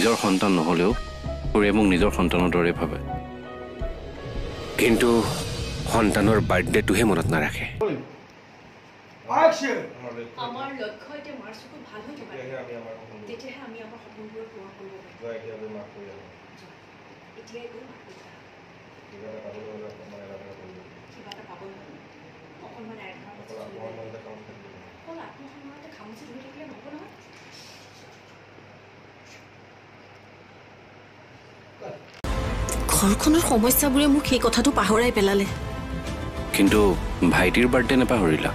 নিজৰ সন্তান নহ'লেও খুৰীয়ে মোক নিজৰ সন্তানৰ দৰে ভাবে। কিন্তু সন্তানৰ বাৰ্থডেটোহে মনত নাৰাখে। আমাৰ লক্ষ্য এতিয়া মাৰ চকু ভাল হৈ থকা তেতিয়াহে আমি আমাৰ সপোনবোৰ পূৰণ কৰিব পাৰিম। এতিয়াই গৈ মাক কিবা এটা পাব অকণমান অকল আত্মসন্মানতে খামুচি ধৰি থাকিলে নহ'ব নহয়। ঘৰখনৰ সমস্যাবোৰে মোক সেই কথাটো পাহৰাই পেলালে। কিন্তু ভাইটিৰ বাৰ্থডে নেপাহৰিলা?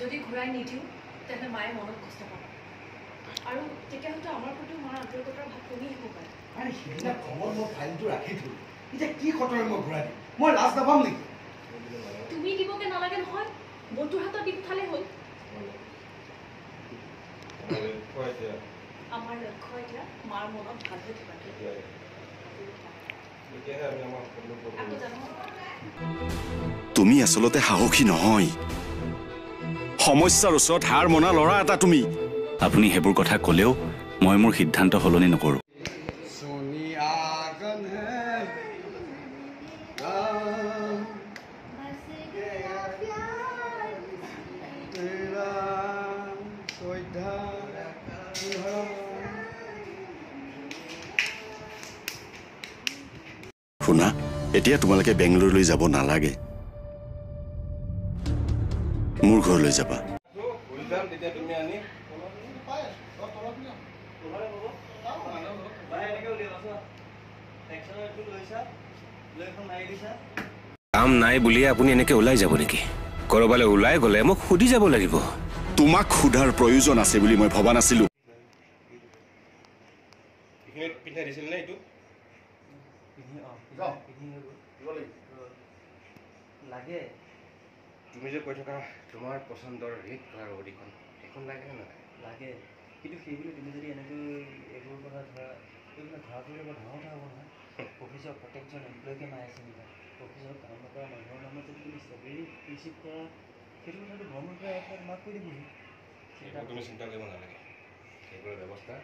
যদি ঘূৰাই নিদিওঁ তেন্তে মায়ে মনত কষ্ট পাব আৰু তেতিয়া হয়তো আমাৰ প্ৰতিও মাৰ আন্তৰিকতাৰ ভাৱ কমি আহিব পাৰে। সেইবিলাক খবৰ মই ফাইলটো ৰাখি থলো, এতিয়া কি খতৰে মই ঘূৰাই দিম? মই লাজ নাপাম নেকি? তুমি দিবকে নালাগে নহয়, বন্ধুৰ হাতত দি পঠালে হ'ল। আমাৰ লক্ষ্য এতিয়া মাৰ মনত ভাল হৈ থকাটো। তুমি আচলতে সাহসী নহয়, সমস্যাৰ ওচৰত হাৰ মনা ল'ৰা এটা তুমি। আপুনি সেইবোৰ কথা ক'লেও মই মোৰ সিদ্ধান্ত সলনি নকৰোঁ। শুনা, এতিয়া তোমালোকে বেংগলোৰলৈ যাব নালাগে, মোৰ ঘৰলৈ যাবা। কাম নাই বুলিয়ে আপুনি এনেকে ওলাই যাব নেকি? কৰবালৈ ওলাই গ'লে মোক সুধি যাব লাগিব। তোমাক সোধাৰ প্ৰয়োজন আছে বুলি মই ভবা নাছিলো। তুমি যে কৈ থকা তোমাৰ পচন্দৰ ৰেড কালাৰ অডিখন এখন লাগে নে নালাগে? লাগে, কিন্তু সেইবুলি তুমি যদি এনেকৈ এইবোৰ কথা ধৰা এইবিলাক ধৰা কৰিলে বৰ ডাঙৰ কথা হ'ব নহয়। অফিচৰ প্ৰত্যেকজন এমপ্লয়ীকে মাই আছে নেকি? অফিচত কাম নকৰা মানুহৰ নামত যদি তুমি চেলেৰী ৰিচিভ কৰা, সেইটো কথাটো ভ্ৰমণ কৰা মাক কৈ দিবহি। তুমি চিন্তা কৰিব নালাগে, সেইবোৰৰ ব্যৱস্থা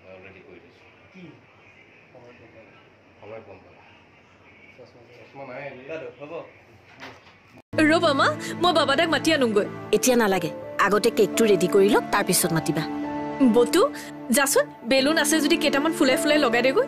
মই অলৰেডি কৰি দিছোঁ। কি সময় কম পাবা? সময় কম পাবা। চশমা নাই হ'ব। ৰ'বা মা, মই বাবাদাক মাতি আনোগৈ। এতিয়া নালাগে, আগতে কেকটো ৰেডি কৰি লওক, তাৰপিছত মাতিবা। বতু যাচোন, বেলুন আছে যদি কেইটামান ফুলাই ফুলাই লগাই দেগৈ।